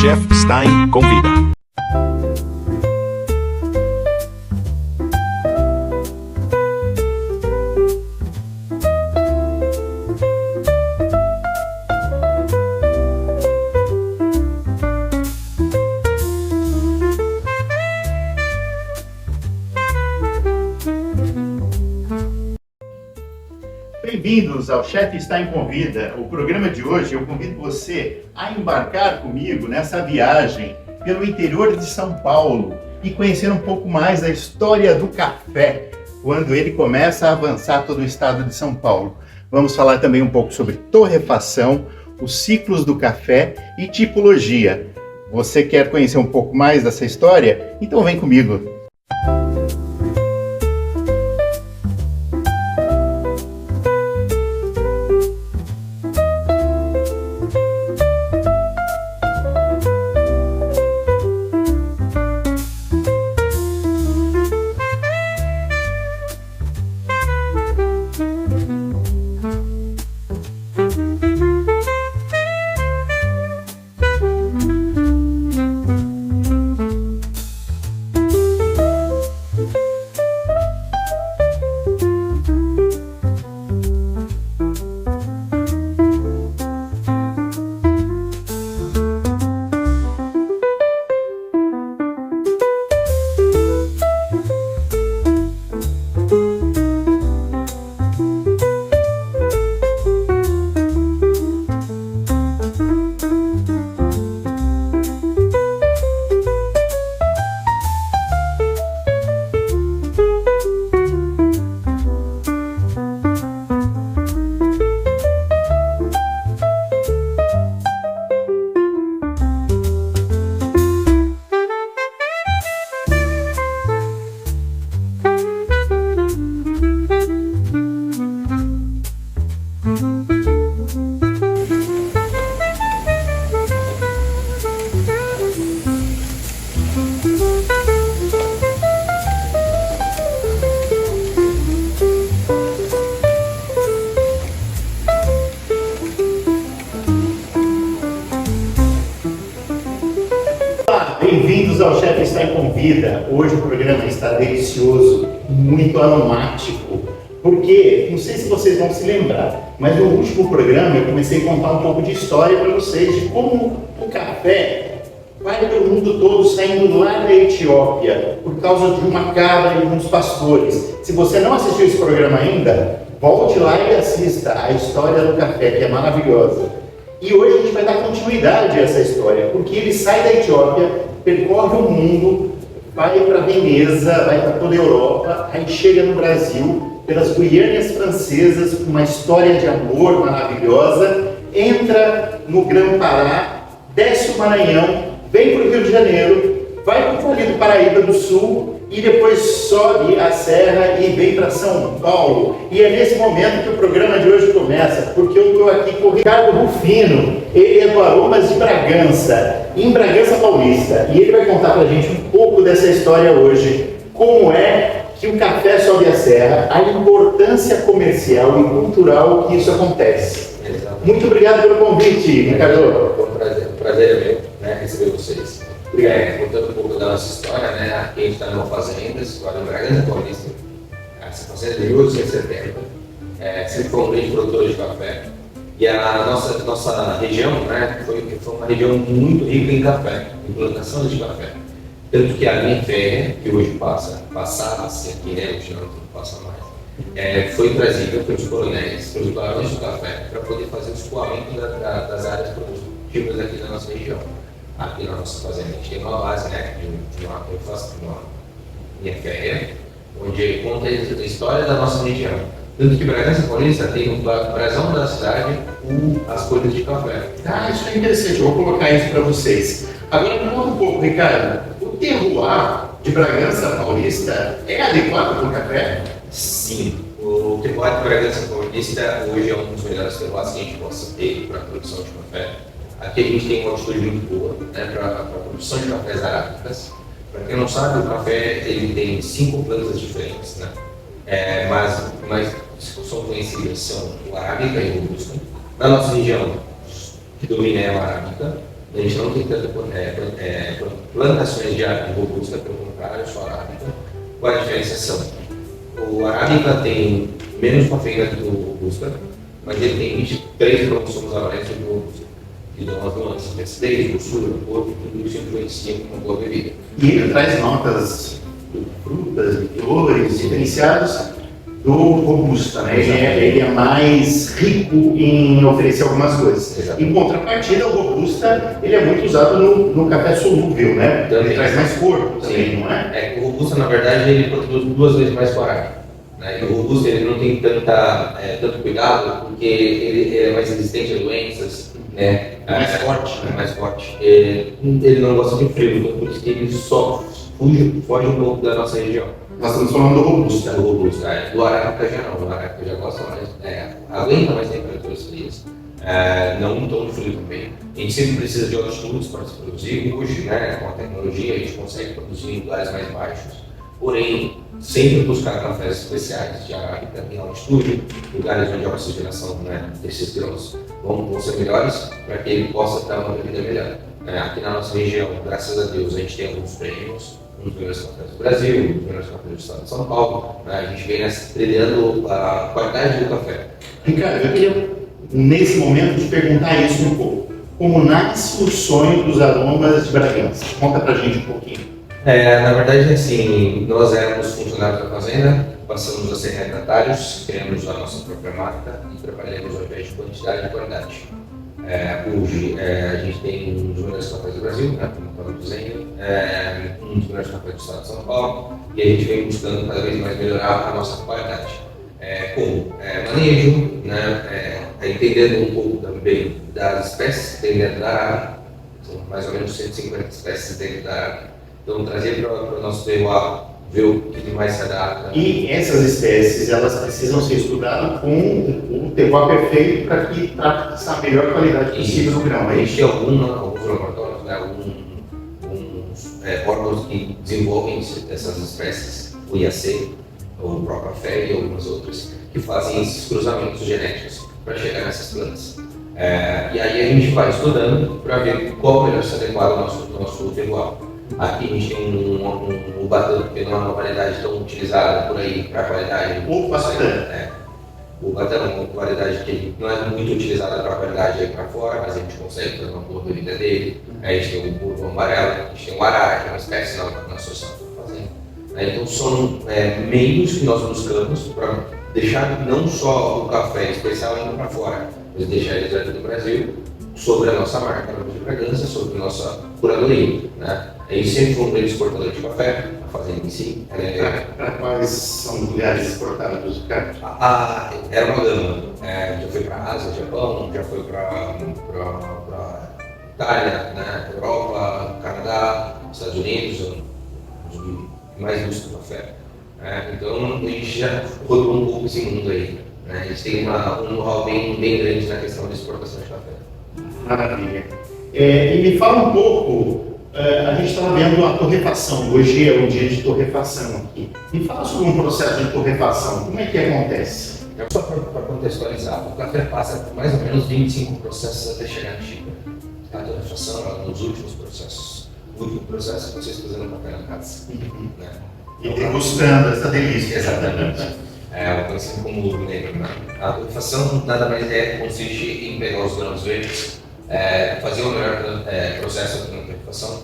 Chef Stein convida. Bem-vindos ao Chef Stein Convida. O programa de hoje eu convido você a embarcar comigo nessa viagem pelo interior de São Paulo e conhecer um pouco mais da história do café, quando ele começa a avançar todo o estado de São Paulo. Vamos falar também um pouco sobre torrefação, os ciclos do café e tipologia. Você quer conhecer um pouco mais dessa história? Então vem comigo! Bem-vindos ao Chef Stein Convida. Hoje o programa está delicioso, muito aromático, porque, não sei se vocês vão se lembrar, mas no último programa eu comecei a contar um pouco de história para vocês, de como o café vai pelo mundo todo saindo lá da Etiópia, por causa de uma cabra e uns pastores. Se você não assistiu esse programa ainda, volte lá e assista a história do café, que é maravilhosa. E hoje a gente vai dar continuidade a essa história, porque ele sai da Etiópia, percorre o mundo, vai para Veneza, vai para toda a Europa, aí chega no Brasil, pelas Guianas Francesas, com uma história de amor maravilhosa, entra no Grã-Pará, desce o Maranhão, vem para o Rio de Janeiro, vai para o Vale do Paraíba do Sul e depois sobe a serra e vem para São Paulo. E é nesse momento que o programa de hoje começa, porque eu estou aqui com o Ricardo Rufino, ele é do Aromas de Bragança, em Bragança Paulista, e ele vai contar para a gente um pouco dessa história hoje, como é que o café sobe a serra, a importância comercial e cultural que isso acontece. Exato. Muito obrigado pelo convite, Ricardo. Foi um prazer é meu, né, receber vocês. Contando um pouco da nossa história, né, aqui a gente está numa fazenda, situada em Bragança Paulista, essa fazenda de 1870, sempre foi um grande produtor de café. E a nossa região, né, foi uma região muito rica em café, em plantação de café. Tanto que a linha férrea, que hoje passava assim aqui, né, hoje não passa mais, foi trazida pelos coronéis, pelos barões do café, para poder fazer o escoamento das áreas produtivas aqui da nossa região. Aqui na nossa fazenda, a gente tem uma base, né, de uma linha férrea, onde conta a história da nossa região. Tanto que Bragança Paulista tem no brasão da cidade as folhas de café. Ah, isso é interessante, eu vou colocar isso para vocês. Agora me conta um pouco, Ricardo, o terroir de Bragança Paulista é adequado para o café? Sim, o terroir de Bragança Paulista hoje é um dos melhores terroirs que a gente possa ter para a produção de café. Aqui a gente tem uma altitude muito boa, né, para a produção de cafés arábicas. Para quem não sabe, o café ele tem 5 plantas diferentes, né? Mas são conhecidas são o arábica e o robusta. Na nossa região, que domina é a arábica, A gente não tem tanto plantações de robusta, pelo contrário, só arábica. Qual a diferenciação? O arábica tem menos cafeína do que o robusta, mas ele tem 23 cromossomos a mais do que o robusta, que dão as nuances, acidez, doçura, corpo, tudo isso influencia em uma boa bebida. E ele traz notas de frutas, de flores, diferenciados do robusta, né? Ele é mais rico em oferecer algumas coisas. Exatamente. Em contrapartida, o robusta ele é muito usado no café solúvel, né? Também. Ele traz mais corpo também, Sim. não é? O robusta, na verdade, ele produz 2 vezes mais que o arábica. Né? E o robusta ele não tem tanto cuidado, porque ele é mais resistente a doenças, né? Mais forte, né? É mais forte. Ele não gosta de frio, então por isso que ele só foge um pouco da nossa região. Nós estamos falando do robusta. Do robusta, do arábica já não. O arábica já gosta mais, aguenta mais temperaturas frias, não tão frio também. A gente sempre precisa de altitudes para se produzir. Hoje, né, com a tecnologia, a gente consegue produzir em lugares mais baixos. Porém, sempre buscar cafés especiais de arábica em altitude, lugares onde a oxigenação, né, desses grãos vão ser melhores para que ele possa dar uma bebida melhor. Aqui na nossa região, graças a Deus, a gente tem alguns prêmios, um dos melhores cafés do Brasil, um dos melhores cafés do estado de São Paulo. A gente vem trilhando a qualidade do café. Ricardo, eu queria, nesse momento, te perguntar isso um pouco. Como nasce o sonho dos aromas de Bragança? Conta pra gente um pouquinho. Na verdade, assim, nós éramos funcionários da fazenda, passamos a ser retratários, criamos a nossa própria marca e trabalhamos ao invés de quantidade e qualidade. Hoje a gente tem um dos melhores cafés do Brasil, né, como estava dizendo, um dos melhores cafés do estado de São Paulo, e a gente vem buscando cada vez mais melhorar a nossa qualidade. Com manejo, né, entendendo um pouco também das espécies que tem dentro da área, são mais ou menos 150 espécies dentro da área. Então, trazer para o nosso terroir, ver o que mais se adapta. E essas espécies, elas precisam ser estudadas com o terroir perfeito para que traga a melhor qualidade possível do grão. A gente tem alguns laboratórios, né, alguns órgãos que desenvolvem essas espécies, o IAC, o próprio café e algumas outras, que fazem esses cruzamentos genéticos para chegar nessas plantas. E aí a gente vai estudando para ver qual melhor se adequar ao nosso terroir. Aqui a gente tem o Ubatã, que não é uma variedade tão utilizada por aí para a qualidade. O Ubatã. O Ubatã é uma variedade que não é muito utilizada para a qualidade aí para fora, mas a gente consegue fazer uma boa bebida dele. Aí a gente tem o Bourbon amarelo, a gente tem o Arara, que é uma espécie nova que nós estamos fazendo. Então são meios que nós buscamos para deixar não só o café especial indo para fora, mas deixar ele dentro do Brasil, sobre a nossa marca de Bragança, sobre a nossa curadoria. Né? A gente sempre foi um grande exportador de café, a fazenda em si. Para quais são os lugares exportados, cara? Era uma gama. Já foi para a Ásia, Japão, já foi para Itália, né? Europa, Canadá, Estados Unidos, os que mais buscam café. Então a gente já rodou um pouco esse mundo aí. Né? A gente tem um know-how bem grande na questão de exportação de café. Maravilha. E me fala um pouco, a gente estava vendo a torrefação, hoje é um dia de torrefação aqui. Me fala sobre um processo de torrefação, como é que acontece? Só para contextualizar, o café passa por mais ou menos 25 processos até chegar na xícara. A torrefação é um dos últimos processos. O último processo é vocês fazendo café na casa. Né? E degustando essa delícia. Exatamente. Conhecido como lúpulo negro. Né? A torrefação nada mais consiste em pegar os grãos verdes, fazer o melhor processo de torrefação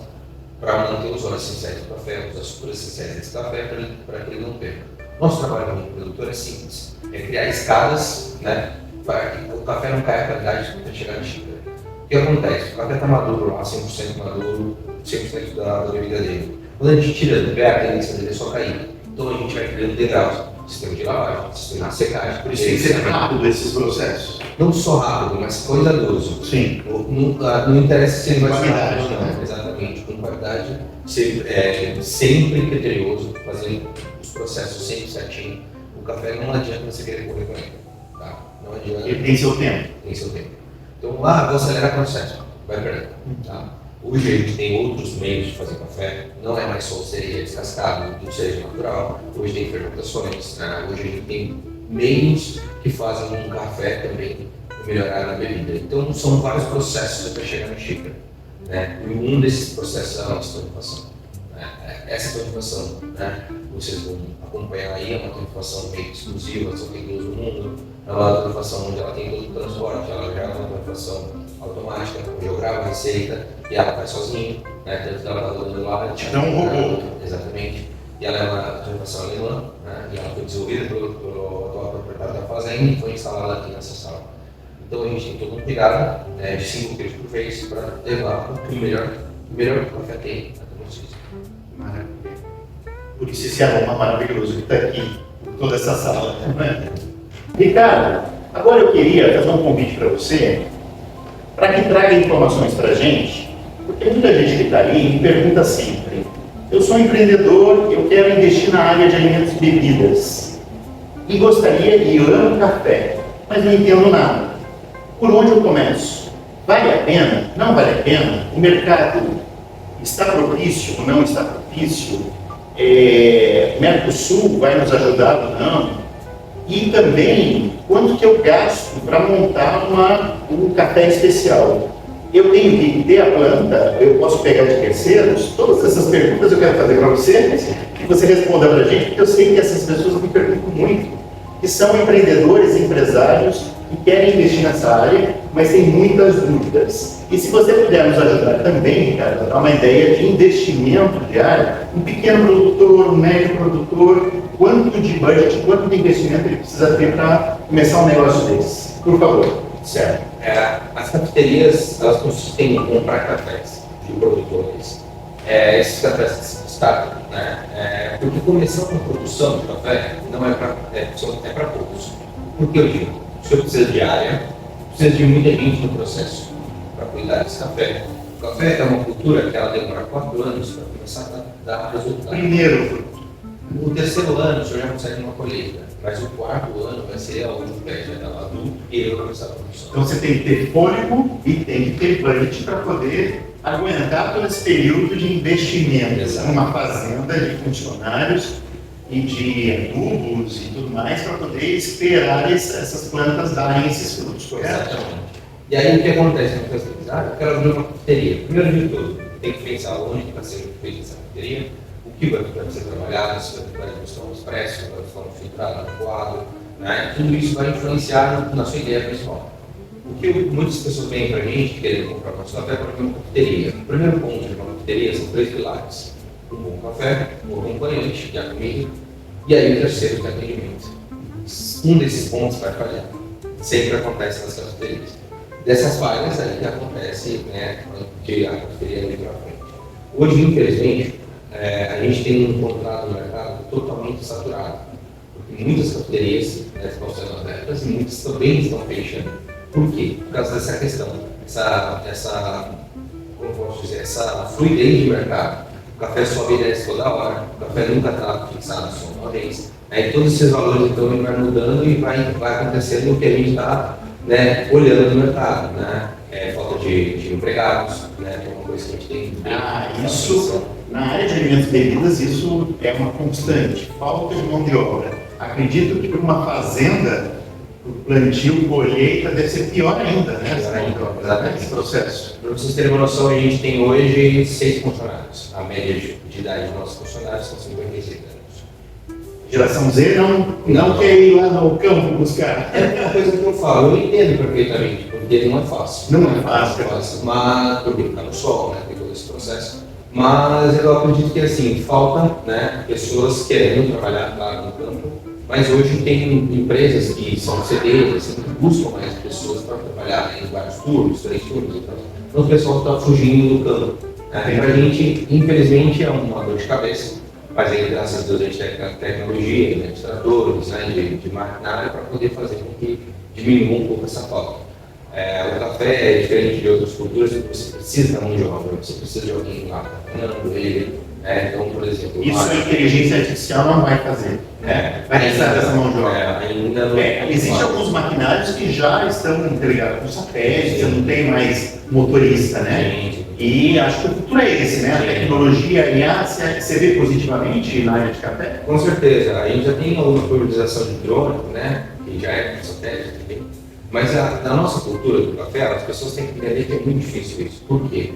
para manter os óleos essenciais do café, os açúcares essenciais desse café, para que ele não perca. Nosso trabalho como produtor é simples, é criar escadas, né, para que o café não caia a qualidade para chegar na xícara. O que acontece? O café está maduro lá, 100% maduro, 100% da bebida dele. Quando a gente tira do pé, a tendência dele é só cair. Então a gente vai criando degraus, sistema de lavagem, sistema de secagem. Por isso tem que ser rápido esses processos. Não só rápido, mas cuidadoso. Sim. Não interessa se ele vai ser Qualidade, rápido ou não. né? Exatamente, com qualidade, sempre criterioso, fazendo os processos sempre certinho. O café não adianta você querer correr com ele. Tá? Não adianta. Ele tem seu tempo. Tem seu tempo. Então, vou acelerar o processo. Vai perder. Tá? Hoje a gente tem outros meios de fazer café, não é mais só o cereja descascado, do cereja natural. Hoje tem fermentações, né? Hoje a gente tem meios que fazem um café também melhorar na bebida. Então são vários processos até chegar na xícara. né? E um desses processos é a nossa torrefação. Né? Essa torrefação, né? Vocês vão acompanhar aí, é uma torrefação meio exclusiva, só tem duas no mundo. É uma torrefação onde ela tem todo o transporte, ela já é uma torrefação automática, onde eu gravo a receita e ela faz sozinho, né? Tanto que ela está do lado. É um robô. Exatamente. E ela é uma torrefação alemã, né? E ela foi desenvolvida pelo atual proprietário da fazenda e foi instalada aqui nessa sala. Então a gente tem todo um cuidado, né, de 5 quilos por vez para levar o melhor café que tem até vocês. Maravilha. Por isso esse aroma maravilhoso que está aqui, por toda essa sala. Né? Ricardo, agora eu queria fazer um convite para você, para que traga informações para a gente, porque muita gente que está ali me pergunta sempre: eu sou um empreendedor, eu quero investir na área de alimentos e bebidas, e gostaria e amo café, mas não entendo nada. Por onde eu começo? Vale a pena? Não vale a pena? O mercado está propício ou não está propício? O Mercosul vai nos ajudar ou não? E também, quanto que eu gasto para montar um café especial? Eu tenho que ter a planta? Eu posso pegar de terceiros? Todas essas perguntas eu quero fazer para você, que você responda para a gente, porque eu sei que essas pessoas me perguntam muito, que são empreendedores, empresários, que querem investir nessa área, mas tem muitas dúvidas. E se você puder nos ajudar também, Ricardo, a dar uma ideia de investimento diário, um pequeno produtor, um médio produtor, quanto de budget, quanto de investimento ele precisa ter para começar um negócio desse? Por favor. Certo. As cafeterias, elas consistem em comprar cafés de produtores. Esses cafés que se destacam, né? Porque começar uma produção de café não é para poucos. Porque eu digo, o senhor precisa de área, precisa de muita gente no processo para cuidar desse café. O café é uma cultura que ela demora 4 anos para começar a dar resultado. Primeiro, No terceiro ano, o senhor já consegue uma colheita, mas o quarto ano vai ser onde o pé já está adulto e ele vai começar a produção. então você tem que ter fôlego e tem que ter budget para poder aguentar todo esse período de investimento. Exato. Numa fazenda de funcionários e de adubos e tudo mais, para poder esperar essas plantas darem esses frutos, correto? Exatamente. E aí o que acontece na fertilidade? Eu quero abrir uma cafeteria. Primeiro de tudo, tem que pensar onde vai ser feita essa cafeteria, o que vai ser trabalhado, se vai buscar um expresso, se vai buscar um filtrado, um coado, né? Tudo isso vai influenciar na sua ideia principal. O que muitas pessoas vêm para a gente querendo comprar nosso café para uma cafeteria. O primeiro ponto de uma cafeteria são 3 pilares: um bom café, um acompanhante, que é a comida, e aí o terceiro que é o atendimento. Um desses pontos vai falhar. Sempre acontece nas cafeterias. Dessas falhas aí que acontece, né, de a cafeteria ir para frente. Hoje, infelizmente, a gente tem encontrado no mercado totalmente saturado, porque muitas cafeterias, né, estão sendo abertas e muitas também estão fechando. Por quê? Por causa dessa questão, como posso dizer, essa fluidez de mercado. O café sobe e desce toda hora, o café nunca está fixado só uma vez. Aí todos esses valores então ele vai mudando e vai acontecendo o que a gente está, né, olhando no mercado, né? Falta de empregados, né? Que é uma coisa que a gente tem. Isso, na área de alimentos e bebidas, isso é uma constante, falta de mão de obra. Acredito que para uma fazenda, o plantio, colheita, deve ser pior ainda, né? Exatamente. Esse processo. Para vocês terem uma noção, a gente tem hoje 6 funcionários. A média de idade dos nossos funcionários são 56 anos. Geração Z não quer ir lá no campo buscar. É uma coisa que eu falo, eu entendo perfeitamente, porque não é fácil. Não é fácil. Mas, porque ficar no sol, né, tem todo esse processo. Mas eu acredito que, assim, falta, né, pessoas querendo trabalhar lá no campo, mas hoje tem empresas que são CDs, assim, que buscam mais pessoas para trabalhar em vários turnos, 3 turnos, então o pessoal está fugindo do campo. Para a gente, infelizmente, é uma dor de cabeça. Mas aí, graças a Deus, a gente tem tecnologia, né, de tratores, né, de maquinária para poder fazer com que diminua um pouco essa falta. O café é diferente de outras culturas, você precisa da mão de obra, você precisa de alguém lá trabalhando ele. Então, por exemplo... Isso a inteligência artificial não vai fazer. Vai precisar dessa mão de obra. Ainda não. Existem alguns maquinários que já estão interligados com satélite, você não tem mais motorista, né? Sim. E acho que o futuro é esse, né? A tecnologia, a IA, você vê positivamente na área de café? Com certeza. A gente já tem alguma priorização de drone, né? Que já é com satélite também. Mas na nossa cultura do café, as pessoas têm que entender que é muito difícil isso. Por quê?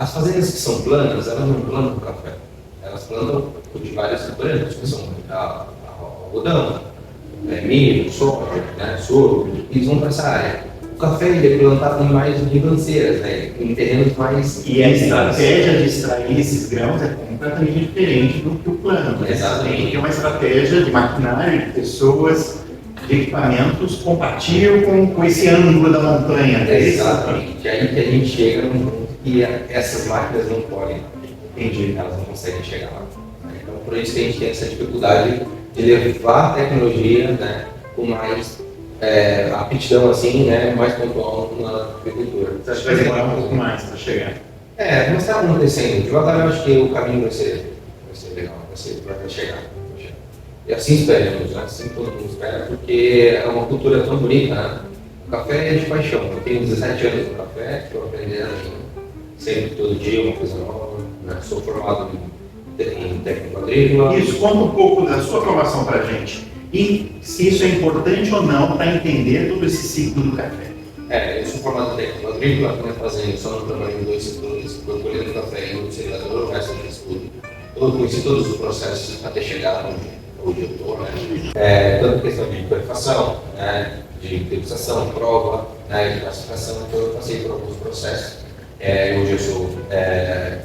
As fazendas que são planas, elas não plantam café. Elas plantam cultivares brancos, que são algodão, milho, soja, né, sorgo, eles vão para essa área. O café ele é plantado em mais ribanceiras, né, em terrenos mais... E a estratégia de extrair esses grãos é completamente diferente do que o plano. Exatamente. É uma estratégia de maquinário, de pessoas, de equipamentos compatível com esse ângulo da montanha. Exatamente. Aí que a gente chega num ponto que essas máquinas não podem, Entendi. elas não conseguem chegar lá. Então, por isso que a gente tem essa dificuldade de levar a tecnologia, né, com mais aptidão, assim, né, mais pontual na agricultura. Você acha que vai demorar um pouco mais para chegar? Mas está acontecendo. Devagar eu acho que o caminho vai ser legal, vai chegar. E assim esperamos, né? Assim todo mundo espera, porque é uma cultura tão bonita, né? O café é de paixão. Eu tenho 17 anos no café, estou aprendendo sempre, todo dia, uma coisa nova. Né? Sou formado em técnico agrícola. Isso, conta um pouco da sua formação para a gente. E se isso é importante ou não para entender todo esse ciclo do café. Eu sou formado em técnico agrícola, aqui na fazenda só não trabalho em 2 setores, foi colhendo café e no cereador, o resto eu estudo. Eu conheci todos os processos até chegar onde eu estou, né? Tanto questão de torrefação, né? De degustação, prova, né? De classificação, então eu passei por alguns processos. Hoje eu sou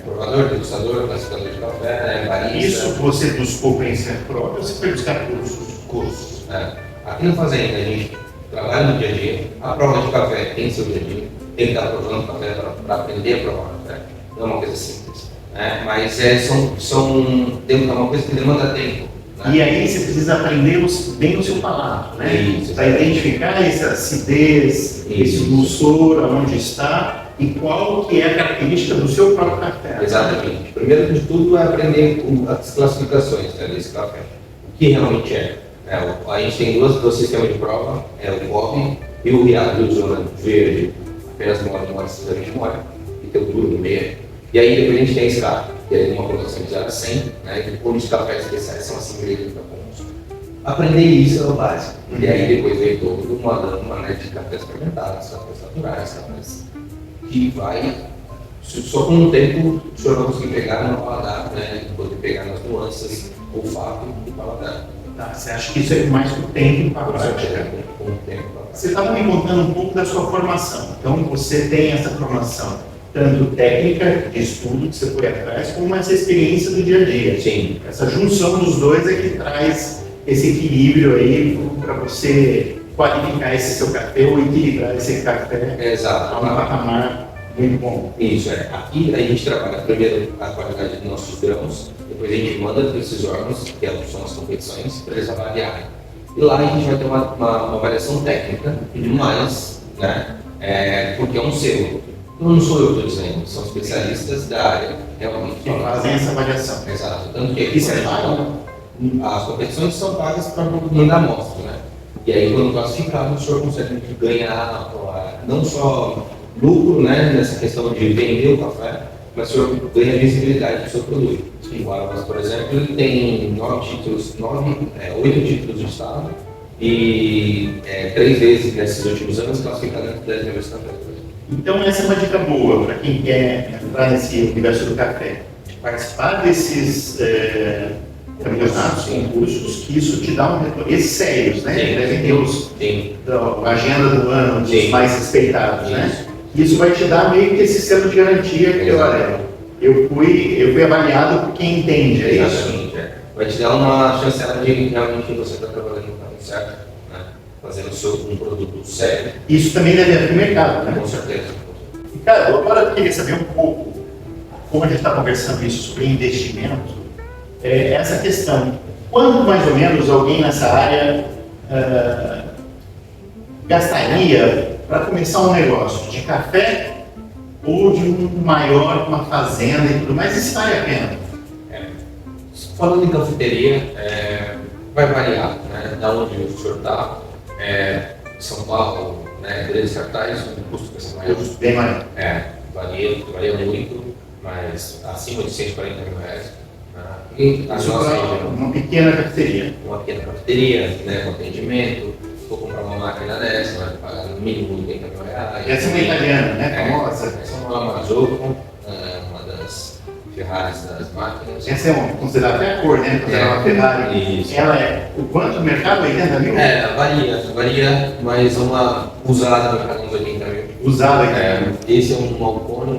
provador, degustador, classificador de café, né? Barista. Isso você buscou conhecimento próprio ou você foi buscar cursos? Aqui na fazenda a gente trabalha no dia a dia, a prova de café tem seu dia a dia, tem que estar provando café para aprender a provar café, não é uma coisa simples, né? Mas é uma coisa que demanda tempo. Né? E aí você precisa aprender bem o seu palato, né? Para identificar essa acidez, esse dulçor, aonde está e qual que é a característica do seu próprio café. Exatamente. Primeiro de tudo é aprender as classificações desse café, o que realmente é. A gente tem dois sistemas de prova, o COB e o RIAD, o zona verde, apenas mola simplesmente mola, e tem o duro no meio. E aí depois a gente tem a SCA, que é uma colocação de 0 a 100, né, e depois os cafés especiais são assim ingredientes para pontos. Aprender isso é o básico. E aí depois vem todo uma gama de cafés fermentados, cafés naturais, cafés que vai, só com o tempo o senhor vai conseguir pegar no paladar, né, e poder pegar nas nuances, olfato e paladar. Tá, você acha que isso é mais com o tempo para a prática? Você estava me contando um pouco da sua formação. Então, você tem essa formação, tanto técnica, de estudo, que você foi atrás, como essa experiência do dia a dia. Sim. Essa junção dos dois é que traz esse equilíbrio aí para você qualificar esse seu café ou equilibrar esse café a um patamar muito bom. Isso, Aqui a gente trabalha primeiro a qualidade dos nossos grãos, depois a gente manda para esses órgãos, que são as competições, para eles avaliarem. E lá a gente vai ter uma avaliação técnica, mas, né, porque é um selo. Então não sou eu que estou dizendo, são especialistas da área realmente que fazem essa avaliação. Exato. Tanto que isso é pago? As competições são pagas para mandar amostra, né? E aí quando classificado o senhor consegue ganhar não só lucro, né, nessa questão de vender o café, mas o senhor ganha visibilidade do seu produto. O Armas, por exemplo, ele tem 8 títulos de estado e 3 vezes nesses últimos anos classificado entre 10 melhores cafés. Então essa é uma dica boa para quem quer entrar nesse universo do café. Participar desses campeonatos, concursos, que isso te dá um retorno. Esses sérios, né? Sim. Devem ter a agenda do ano, dos mais respeitados, né? Isso vai te dar meio que esse selo de garantia que, olha, eu fui avaliado por quem entende, é isso? Exatamente, Vai te dar uma chancela de realmente você está trabalhando no caminho certo, né? Fazendo um produto sério. Isso também deve haver no mercado, né? Com certeza. Ricardo, agora eu queria saber um pouco, como a gente está conversando isso sobre investimento, essa questão. Quanto mais ou menos alguém nessa área gastaria para começar um negócio de café ou de um maior, uma fazenda e tudo mais? Isso vale a pena? Falando em cafeteria, vai variar, né? Da onde o senhor está, São Paulo, né? Grandes capitais, o custo vai ser maior. Bem maior. Varia muito, mas acima de R$140 mil. E a nossa região, uma pequena cafeteria. Uma pequena cafeteria, né? Com atendimento. Se for comprar uma máquina dessa, vai pagar no mínimo R$80 mil. Essa é uma italiana, né? Famosa. Essa é uma Marzocco, uma Ferraris das máquinas. Essa é considerada até a cor, né? Considerada uma Ferrari. Isso. Ela é o quanto no mercado? 80 mil? Varia, mas uma usada no mercado uns 80 mil. Usada aqui. Esse é um Alcone,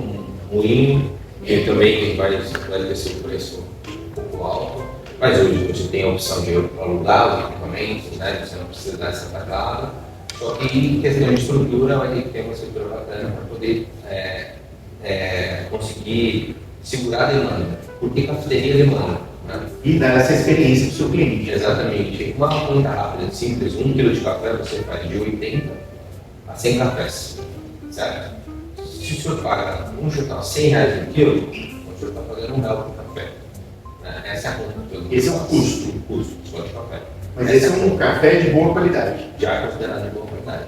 um moinho, ele também vai descer o preço um pouco alto, mas hoje você tem a opção de alugar os equipamentos, né? Você não precisa dar essa tacada, só que em questão de estrutura vai ter que ter uma estrutura bacana para poder conseguir segurar a demanda, porque cafeteria demanda. Né? E dar essa experiência para o seu cliente. Exatamente. Uma conta rápida, simples, 1 kg de café você faz de 80 a 100 cafés, certo? Se o senhor paga, vamos chutar, R$100 o quilo, o senhor está pagando R$1 por café. Essa é a conta que todo mundo Esse é o faz. custo. O custo só de café. Mas esse é um café de boa qualidade. Já é considerado de boa qualidade.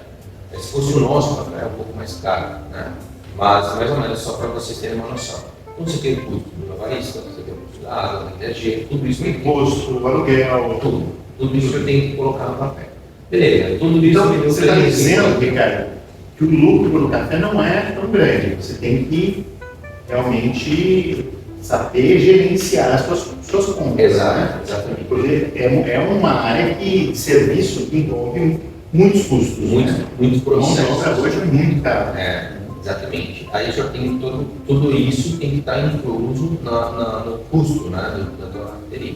Se fosse o nosso café, é um pouco mais caro, né? Mas mais ou menos só para vocês terem uma noção. Então você tem o custo do trabalhista, você tem o custo da água, da energia, tudo isso tem Imposto, aluguel. tudo isso eu tenho que colocar no café. Beleza, tudo isso Então, me deu você está preço, dizendo, então. Ricardo, que o lucro no café não é tão grande. Você tem que realmente saber gerenciar as suas contas. Né? Exatamente. Porque é uma área de serviço que envolve muitos custos. Muitos Mão de processos. obra hoje é muito caro. Exatamente. Aí já tem tudo isso tem que estar incluso no custo, né, da tua cafeteria.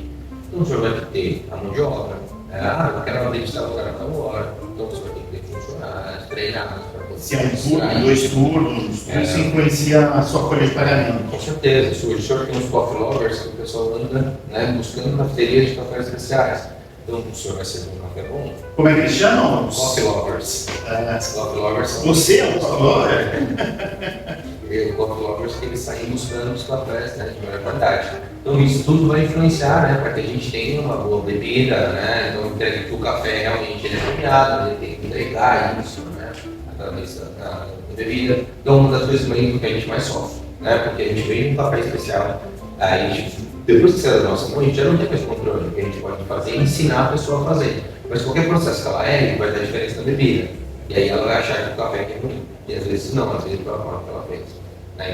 Então o senhor vai ter a mão de obra, eu quero abrir de tal lugar a tal hora, então você vai ter que ter funcionários, treinados para poder. Se é um turno, 2 turnos, tudo isso influencia a sua folha de pagamento. Com certeza. Se o senhor tem uns coffee lovers, que o pessoal anda, né, buscando cafeterias de cafés especiais. Então o senhor vai ser um café bom. Como é que eles chamam? Coffee lovers. Coffee lovers são. Você é um coffee lover? O coffee lovers que eles saem buscando os cafés, né, de melhor qualidade. Então isso tudo vai influenciar, né, para que a gente tenha uma boa bebida, né. Então que o café realmente ele é premiado, ele tem que entregar isso, né, através da bebida. Então uma das coisas que a gente mais sofre, né, porque a gente vem um café especial, a gente depois que sai da nossa mão, a gente já não tem mais controle. O que a gente pode fazer é ensinar a pessoa a fazer. Mas qualquer processo que ela vai dar diferença na bebida. E aí ela vai achar que o café é ruim. E às vezes não, às vezes pela forma que ela fez.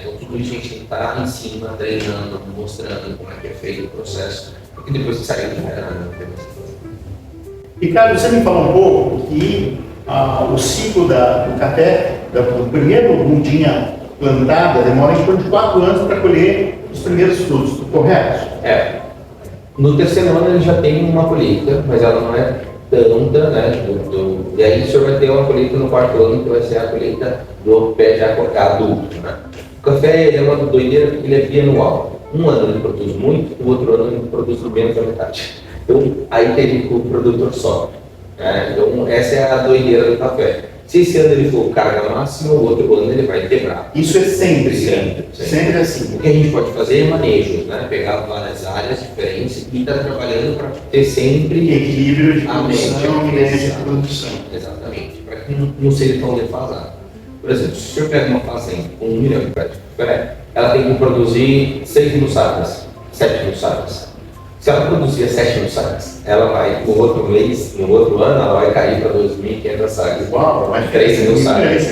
Então tudo isso a gente tem que estar em cima, treinando, mostrando como é que é feito o processo. Porque depois que sair, já era, não tem mais coisa. Ricardo, você me falou um pouco que o ciclo do café, do primeiro mudinha plantada, demora em torno de 4 anos para colher os primeiros frutos, correto? No terceiro ano ele já tem uma colheita, mas ela não é tanta, né? E aí o senhor vai ter uma colheita no quarto ano, que vai ser a colheita do pé já adulto, né? O café ele é uma doideira porque ele é bianual. Um ano ele produz muito, o outro ano ele produz menos da metade. Então aí tem o produtor sobe. Né? Então essa é a doideira do café. Se esse ano ele for carga máxima, o outro ano ele vai quebrar. Isso é sempre assim. O que a gente pode fazer é manejos, né? Pegar várias áreas diferentes e estar trabalhando para ter sempre equilíbrio de produção e média de produção. Exatamente, para que não seja tão defasado. Por exemplo, se o senhor pega uma fazenda com 1 milhão de pés de café, ela tem que produzir 6 mil sacas, 7 mil sacas. Se ela produzir 7 mil sacas, ela vai, no outro mês, no outro ano, ela vai cair para 2.500 sacas. Uau, vai 3 mil sacas.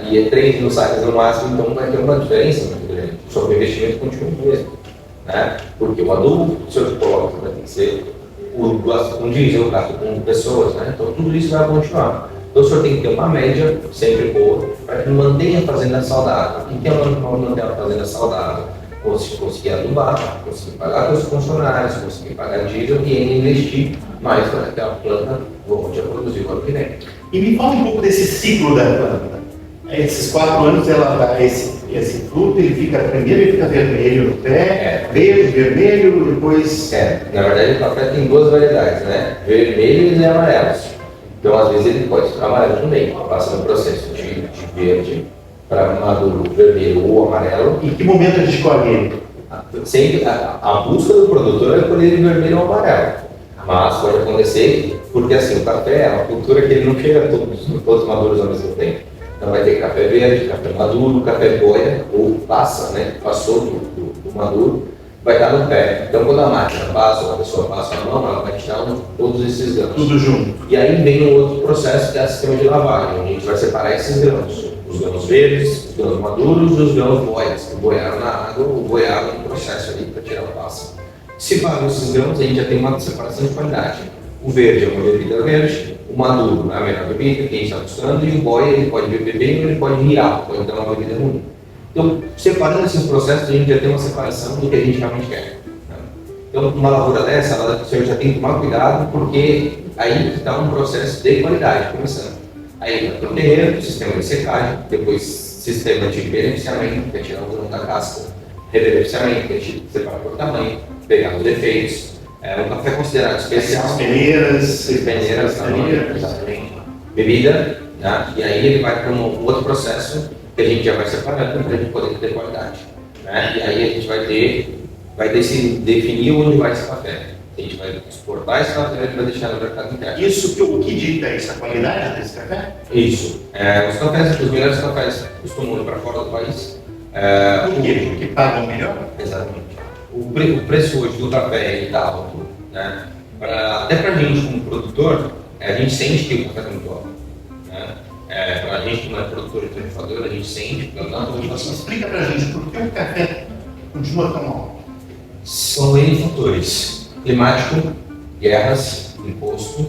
E é 3 mil sacas no máximo, então vai ter uma diferença muito grande. Só que o investimento continua o mesmo. Né? Porque o adubo, o senhor coloca, vai ter que ser o gasto com diesel, o gasto com pessoas, né? Então tudo isso vai continuar. Então o senhor tem que ter uma média sempre boa para que mantenha a fazenda saudável. E que é manter a fazenda saudável? Conseguir adubar, conseguir pagar os funcionários, conseguir pagar diesel e ainda investir mais para que aquela planta volte a produzir o ano que vem. E me fala um pouco desse ciclo da planta. Esses 4 anos ela dá esse fruto, primeiro ele fica vermelho no pé, verde, vermelho, depois. Na verdade o café tem 2 variedades, né? Vermelhos e amarelos. Então às vezes ele pode ficar amarelo também, passa no processo de verde para maduro vermelho ou amarelo. Em que momento a gente colhe ele? Sempre a busca do produtor é colher ele vermelho ou amarelo. Mas pode acontecer, porque assim, o café é uma cultura que ele não chega todos maduros ao mesmo tempo. Então vai ter café verde, café maduro, café boia, ou passa, né? Passou do maduro, vai estar no pé. Então quando a máquina passa, ou a pessoa passa a mão, ela vai tirar todos esses grãos. Tudo junto. E aí vem um outro processo que é o sistema de lavagem, onde a gente vai separar esses grãos. os grãos verdes, os grãos maduros e os grãos boias, que boiaram na água ou boiaram no processo ali para tirar o passo. Separando esses grãos, a gente já tem uma separação de qualidade. O verde é uma bebida verde, o maduro é a melhor bebida que a gente está buscando, e o boia ele pode beber bem ou ele pode ir alto, pode dar uma bebida ruim. Então, separando esses processos, a gente já tem uma separação do que a gente realmente quer. Né? Então, uma lavoura dessa, você já tem que tomar cuidado, porque aí está um processo de qualidade começando. Aí vai para o terreno, sistema de secagem, depois sistema de beneficiamento, que é tirar o grão da casca, rebeneficiamento, que é separar por tamanho, pegar os defeitos. É um café considerado especial. As peneiras, exatamente. Bebida, né? E aí ele vai para um outro processo que a gente já vai separando para a gente poder ter qualidade. Né? E aí a gente vai definir onde vai esse café. A gente vai exportar esse café e vai deixar no mercado interno. O que dita isso? A qualidade desse café? Isso. Os melhores cafés costumam ir para fora do país. Por quê? Porque pagam melhor? Exatamente. O preço hoje do café está alto, né? Até para a gente como produtor, a gente sente que o café está muito alto. Né? Para a gente que não é produtor e torrefador, a gente sente que não está muito alto. Explica para a gente por que o café continua tão alto. São N fatores: climático, guerras, imposto,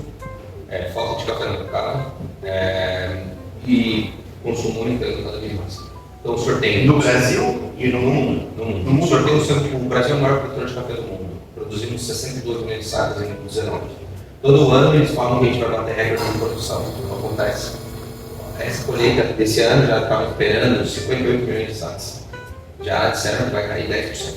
falta de café no mercado e consumo único cada vez mais. Então, o senhor tem... No Brasil e no mundo? No mundo. O senhor tem o Brasil é o maior produtor de café do mundo. Produzimos 62 milhões de sacas em 2019. Todo ano eles falam que a gente vai bater recorde de produção. Não acontece. Essa colheita desse ano já estava esperando 58 milhões de sacas. Já disseram que vai cair 10%.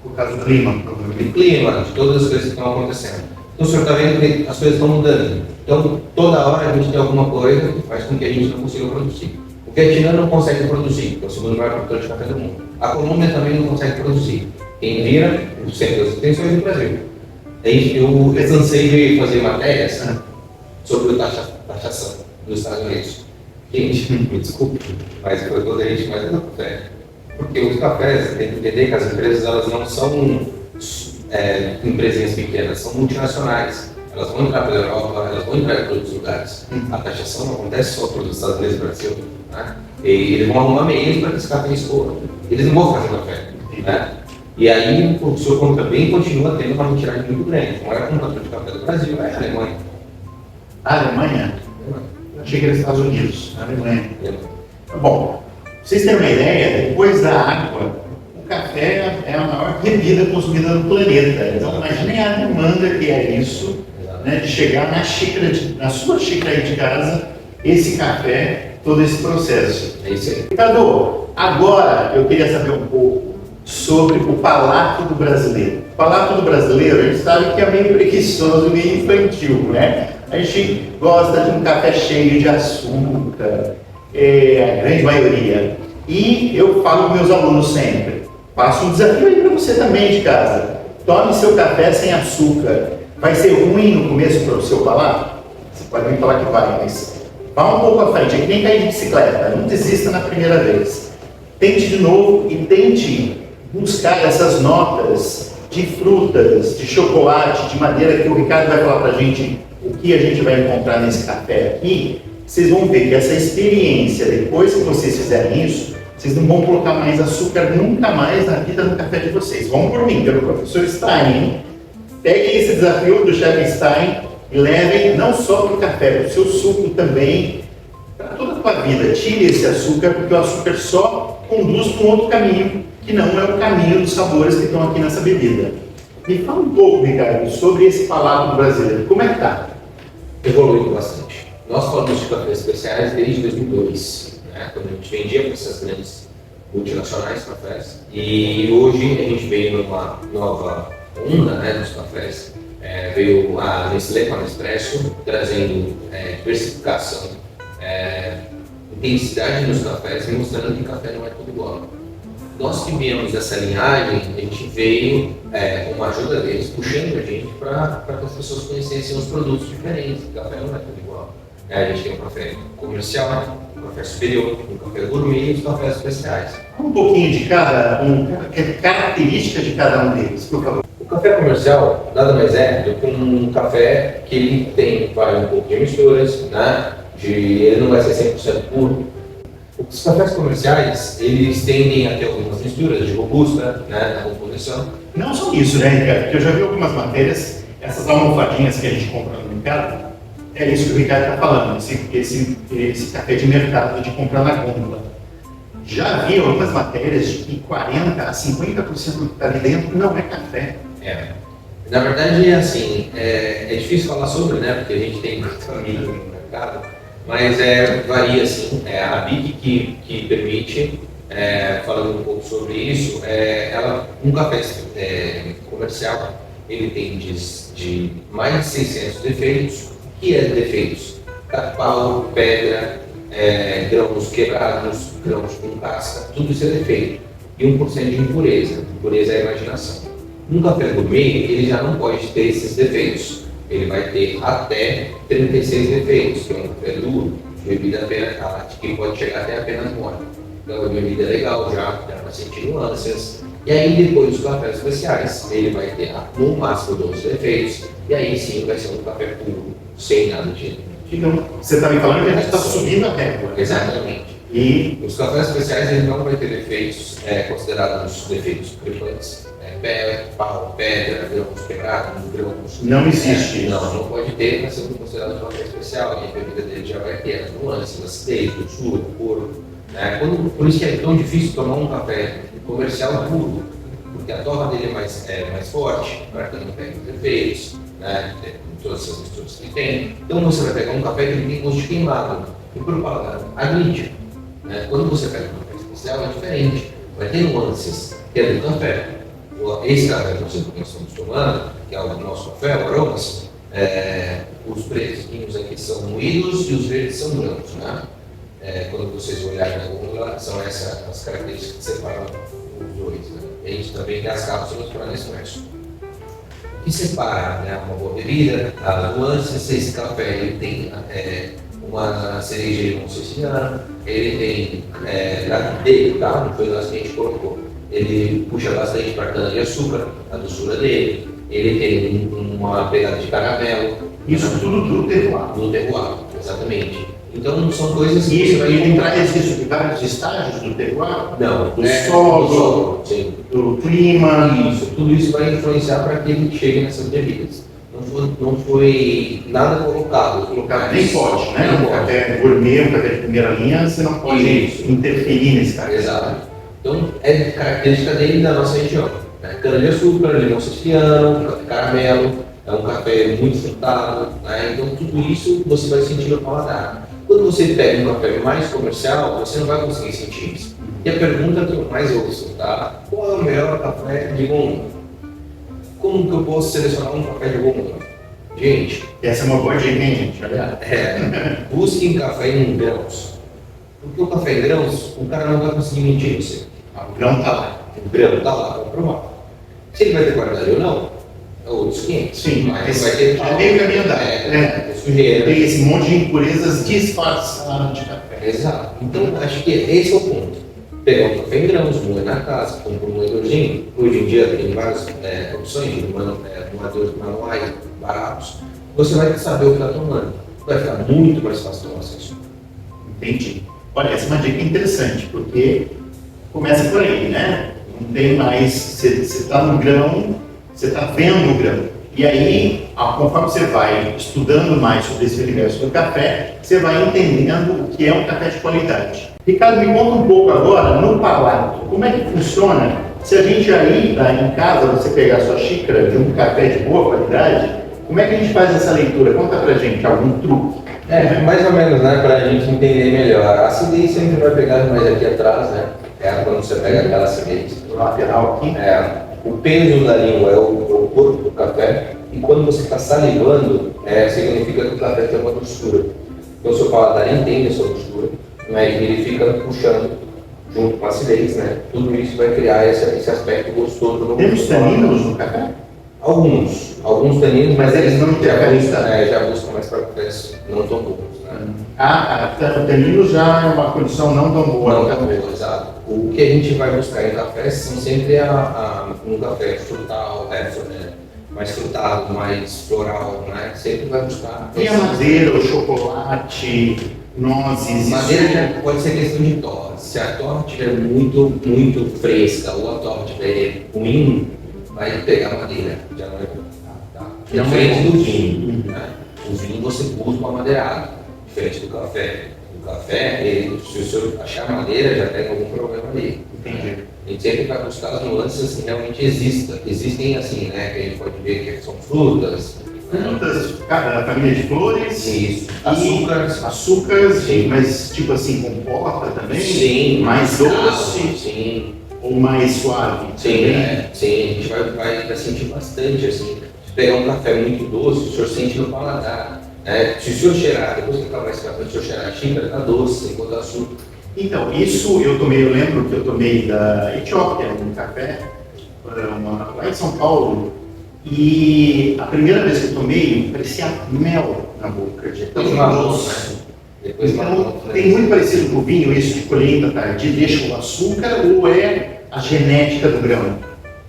Por causa do clima, provavelmente. Do clima, de todas as coisas que estão acontecendo. Então o senhor está vendo que as coisas estão mudando. Então toda hora a gente tem alguma coisa que faz com que a gente não consiga produzir. O Vietnã não consegue produzir, que é o segundo maior produtor de café do mundo. A Colômbia também não consegue produzir. Quem vira o centro das atenções é o Brasil. Eu cansei de fazer matérias sobre a taxação dos Estados Unidos. Gente, me desculpe, mas foi quando a gente mais do café. Porque os cafés, tem que entender que as empresas elas não são empresinhas pequenas, são multinacionais. Elas vão entrar pela Europa, elas vão entrar em outros lugares. A taxação não acontece só para os Estados Unidos e Brasil. Né? E eles vão arrumar meios para que esse café escorra. Eles não vão fazer café. Né? E aí o seu também continua tendo uma retirada muito grande. O maior comprador de café do Brasil é a Alemanha. A Alemanha? Eu achei que era os Estados Unidos. A Alemanha. Bom, pra vocês terem uma ideia, depois da água, o café é a maior bebida consumida no planeta. Então imaginem a demanda que é isso, né, de chegar na sua xícara aí de casa, esse café, todo esse processo. É isso aí. Ricardo, agora eu queria saber um pouco sobre o palato do brasileiro. O palato do brasileiro, a gente sabe que é meio preguiçoso, meio infantil, né? A gente gosta de um café cheio de açúcar, a grande maioria. E eu falo com meus alunos sempre, faço um desafio aí para você também de casa. Tome seu café sem açúcar. Vai ser ruim no começo para o seu palato? Você pode me falar que vai, mas vá um pouco à frente, é que nem cair de bicicleta, não desista na primeira vez. Tente de novo e tente buscar essas notas de frutas, de chocolate, de madeira, que o Ricardo vai falar para a gente o que a gente vai encontrar nesse café aqui. Vocês vão ver que essa experiência, depois que vocês fizerem isso, vocês não vão colocar mais açúcar nunca mais na vida no café de vocês. Vão por mim, pelo professor Stein. Peguem esse desafio do chefe Stein e levem não só para o café, para o seu suco também, para toda a sua vida. Tire esse açúcar, porque o açúcar só conduz para um outro caminho, que não é o caminho dos sabores que estão aqui nessa bebida. Me fala um pouco, Ricardo, sobre esse palato brasileiro. Como é que está? Evoluindo bastante. Nós falamos de cafés especiais desde 2002, né, quando a gente vendia para essas grandes multinacionais cafés. E hoje a gente veio numa nova onda, né, dos cafés. Veio a Nestlé com a Nespresso, trazendo diversificação, intensidade nos cafés e mostrando que café não é tudo igual. Nós que viemos dessa linhagem, a gente veio com a ajuda deles, puxando a gente para que as pessoas conhecessem os produtos diferentes. O café não é tudo igual. A gente tem um café comercial, um café superior, um café gourmet e os cafés especiais. Um pouquinho de cada característica de cada um deles, por favor. O café comercial nada mais é do que um café que ele vai um pouco de misturas, né? Ele não vai ser 100% puro. Os cafés comerciais, eles tendem a ter algumas misturas de robusta, né, na composição. Não só isso, né, Ricardo? Porque eu já vi algumas matérias, essas almofadinhas que a gente compra no mercado, é isso que o Ricardo está falando, esse café de mercado, de comprar na gôndola. Já vi algumas matérias de que 40% a 50% do que está ali dentro não é café. Na verdade, assim, é difícil falar sobre, né, porque a gente tem muito amigo no mercado, mas varia, assim, a BIC que permite, falando um pouco sobre isso, um café comercial, ele tem de mais de 600 defeitos, que defeitos, pau, pedra, grãos quebrados, grãos com casca, tudo isso é defeito. E 1% de impureza, impureza é a imaginação. Um café gourmet, ele já não pode ter esses defeitos. Ele vai ter até 36 defeitos, que é um café duro, de bebida apenas, que pode chegar até apenas morna. Então é uma bebida legal, já vai sentir nuances. E aí depois os cafés especiais, ele vai ter no máximo 12 defeitos, e aí sim vai ser um café puro, sem nada de... Então, você está me falando que a gente está subindo a régua. Exatamente. E os cafés especiais, ele não vai ter defeitos considerados defeitos preocupantes. Pau, pedra, grãos quebrados, grãos... Não existe isso. Não pode ter, mas sendo considerado um café especial. E a bebida dele já vai ter as nuances, acidez, doçura, cor. Por isso que é tão difícil tomar um café comercial puro, porque a torra dele é mais forte, para que não pegue os defeitos, todas essas misturas que tem. Então você vai pegar um café que tem gosto de queimado, e por paladar agride. Quando você pega um café especial é diferente, vai ter nuances, que é do café. Esse café que nós estamos tomando, que é o nosso café, o aromas, os pretinhos aqui são moídos e os verdes são brancos. Quando vocês olharem na gôndola, são essas as características que separam os dois. A gente também tem as cápsulas para Nespresso. O que separa uma boa bebida, as nuances, esse café ele tem uma cereja de limão siciliano, ele tem dele, tá? Não foi lá que a gente colocou. Ele puxa bastante para a cana-de-açúcar, a doçura dele, ele tem uma pegada de caramelo. Isso tudo do terroir. Do terroir, exatamente. Então são coisas que você vai encontrar de vários estágios do terroir? Não, do solo, do clima. Isso, tudo isso vai influenciar para que ele chegue nessas bebidas. Não foi nada colocado. Nem pode, né? Um café gourmet, um café de primeira linha, você não pode interferir nesse café. Exato. Então, é característica dele da nossa região. Cana-de-açúcar, limão siciliano, café caramelo, é um café muito frutado. Então, tudo isso você vai sentir no paladar. Quando você pega um café mais comercial, você não vai conseguir sentir isso. E a pergunta que eu mais ouço, tá? Qual é o melhor café de gôndola? Como que eu posso selecionar um café de gôndola? Gente... Essa é uma boa dica, hein, gente? Busquem café em grãos. Porque o café em grãos, o cara não vai conseguir mentir você. O grão está lá. O grão está lá para provar. Se ele vai ter qualidade ou não, é outros 500. Sim, mas vai ter meio caminho andado. Sujeira. Tem esse monte de impurezas disfarçadas de café. Exato. Então, acho que esse é o ponto. Pegar um café em grãos, moer na casa, comprar um moedorzinho. Hoje em dia tem várias opções de moedores manuais baratos. Você vai saber o que está tomando. Vai ficar muito mais fácil tomar esse assunto. Entendi. Olha, essa é uma dica interessante, porque começa por aí, né? Não tem mais, você está no grão, você está vendo o grão. E aí, conforme você vai estudando mais sobre esse universo do café, você vai entendendo o que é um café de qualidade. Ricardo, me conta um pouco agora, no palato, como é que funciona se a gente aí, em casa, você pegar a sua xícara de um café de boa qualidade, como é que a gente faz essa leitura? Conta pra gente algum truque. Mais ou menos, né, para a gente entender melhor. A acidez sempre vai pegar mais aqui atrás, né? Quando você pega aquela acidez. Do lateral aqui. O peso da língua é o corpo do café, e quando você está salivando, significa que o café tem uma doçura. Então o seu paladar entende essa doçura, né, e ele fica puxando junto com a acidez, né? Tudo isso vai criar esse aspecto gostoso no Temos taninos no café? Alguns taninos, mas eles não já buscam mais para cafés não tão bons. O tanino já é uma condição não tão boa. Não tão boa, exato. O que a gente vai buscar em cafés são sempre um café frutal, mais frutado, mais floral, né? Sempre vai buscar. E a madeira, o chocolate, nozes. Madeira já pode ser questão de torre. Se a torre estiver muito, muito fresca ou a torre estiver ruim, vai pegar madeira. Já não é tá? Diferente do vinho. Né? O vinho você busca uma madeirada, diferente do café. O café, se o senhor achar madeira, já tem algum problema ali. Entendi. A gente sempre vai buscar as nuances que realmente existem. Existem assim, né? Que a gente pode ver que são frutas. Frutas, a família de flores. Isso. Açúcares, Sim. mas tipo assim, com polpa também? Sim. Mais doce? Sim. Ou mais suave? Sim, sim. A gente vai sentir bastante, assim. Se pegar um café muito doce, o senhor sente no paladar. Se o senhor cheirar, depois que acabar esse café, se o senhor cheirar a xícara, tá doce, sem botar açúcar. Então, isso eu lembro que eu tomei da Etiópia, um café, lá em São Paulo, e a primeira vez que eu tomei, parecia mel na boca, de tão doce. Então, tem muito parecido com o vinho, isso de colheita tardia, deixa o açúcar, ou é a genética do grão?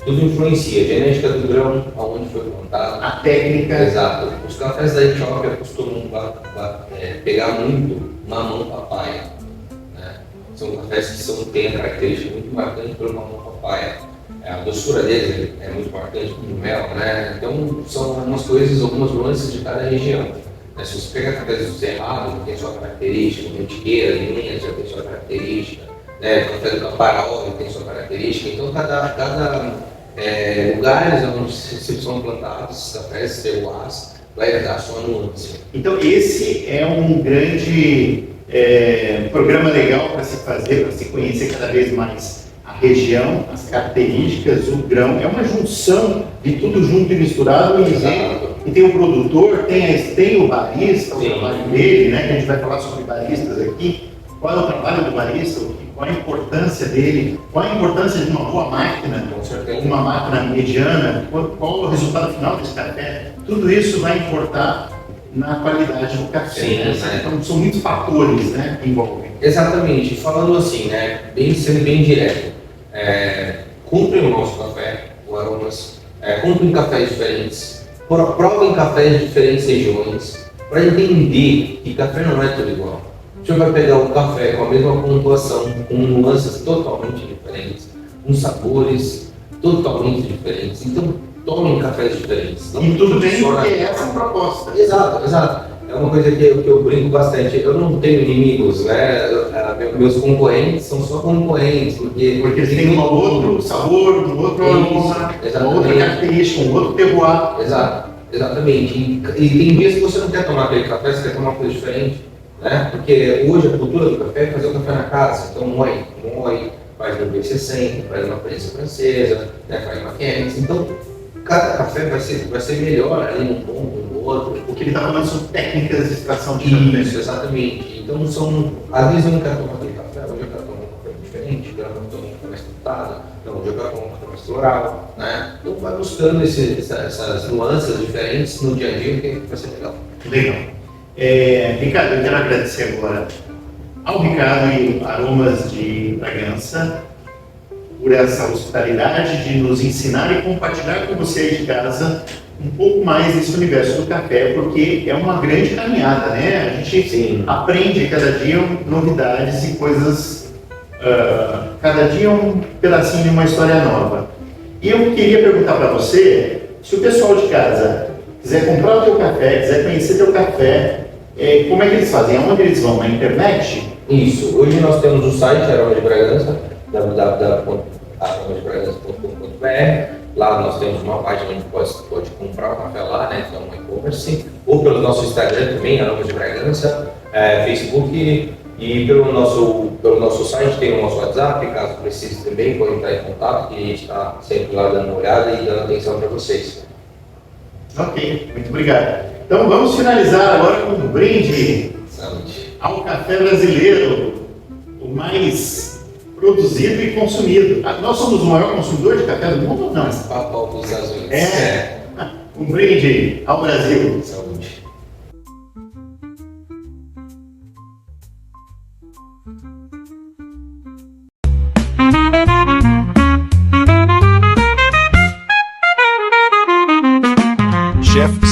Tudo influencia, a genética do grão, aonde foi plantado. A técnica. Exato. Os cafés da Etiópia costumam pegar muito mamão papaya. Né? São cafés que têm a característica muito marcante pelo mamão papaya. A doçura deles é muito marcante como mel, né? Então são algumas coisas, algumas nuances de cada região. Se você pegar cafés do Cerrado, tem sua característica, o Mantiqueira, de Minas já tem sua característica, o café do Caparaó tem sua característica. Então cada lugares onde se são plantados esses cafés, terroirs, vai dar sua nuance. Então esse é um grande programa legal para se fazer, para se conhecer cada vez mais a região, as características, o grão. É uma junção de tudo junto e misturado. E tem o produtor, tem o barista, o trabalho dele, né? Que a gente vai falar sobre baristas aqui. Qual é o trabalho do barista? Qual a importância dele? Qual a importância de uma boa máquina? Uma máquina mediana? Qual o resultado final desse café? Tudo isso vai importar na qualidade do café. Sim, né? Então são muitos fatores, né, que envolvem. Exatamente. Falando assim, né, sendo bem direto, comprem o nosso café, o Aromas, comprem cafés diferentes, provem cafés de diferentes regiões, para entender que café não é tudo igual. O senhor vai pegar um café com a mesma pontuação, com nuances totalmente diferentes, com sabores totalmente diferentes. Então, tomem cafés diferentes. E tudo bem, porque essa é a proposta. Exato. É uma coisa que eu brinco bastante. Eu não tenho inimigos, né? Meus concorrentes são só concorrentes, porque eles têm um outro sabor, um outro aroma, uma outra característica, um outro terroir. Exatamente. E tem dias que você não quer tomar aquele café, você quer tomar uma coisa diferente. Né? Porque hoje a cultura do café é fazer o café na casa. Então moe, faz no B60, faz uma prensa francesa, faz uma Chemex. Então cada café vai ser melhor ali num ponto, no outro. Porque ele está falando sobre técnicas de extração de café. Isso, exatamente. Então às vezes eu não quero tomar aquele café, hoje eu quero tomar um café diferente, eu quero tomar um café mais frutado, hoje eu quero tomar um café mais floral. Né? Então vai buscando essas nuances diferentes no dia a dia, que vai ser legal. Legal. Ricardo, eu quero agradecer agora ao Ricardo e Aromas de Bragança por essa hospitalidade de nos ensinar e compartilhar com você aí de casa um pouco mais desse universo do café, porque é uma grande caminhada, né? A gente aprende cada dia novidades e coisas, cada dia um pedacinho de uma história nova. E eu queria perguntar para você, se o pessoal de casa quiser comprar o teu café, quiser conhecer teu café, como é que eles fazem? Aonde eles vão? Na internet? Isso. Hoje nós temos o site Aroma de Bragança, www.aromadebragança.com.br. Lá nós temos uma página onde pode comprar o café lá, né? Então, um e-commerce. Ou pelo nosso Instagram também, Aroma de Bragança, Facebook. E pelo nosso site tem o nosso WhatsApp, caso precise também, pode entrar em contato, que a gente está sempre lá dando uma olhada e dando atenção para vocês. Ok, muito obrigado. Então vamos finalizar agora com um brinde ao café brasileiro, o mais produzido e consumido. Nós somos o maior consumidor de café do mundo ou não? Papal dos Estados Unidos. Um brinde ao Brasil. Saúde.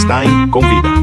Stein convida.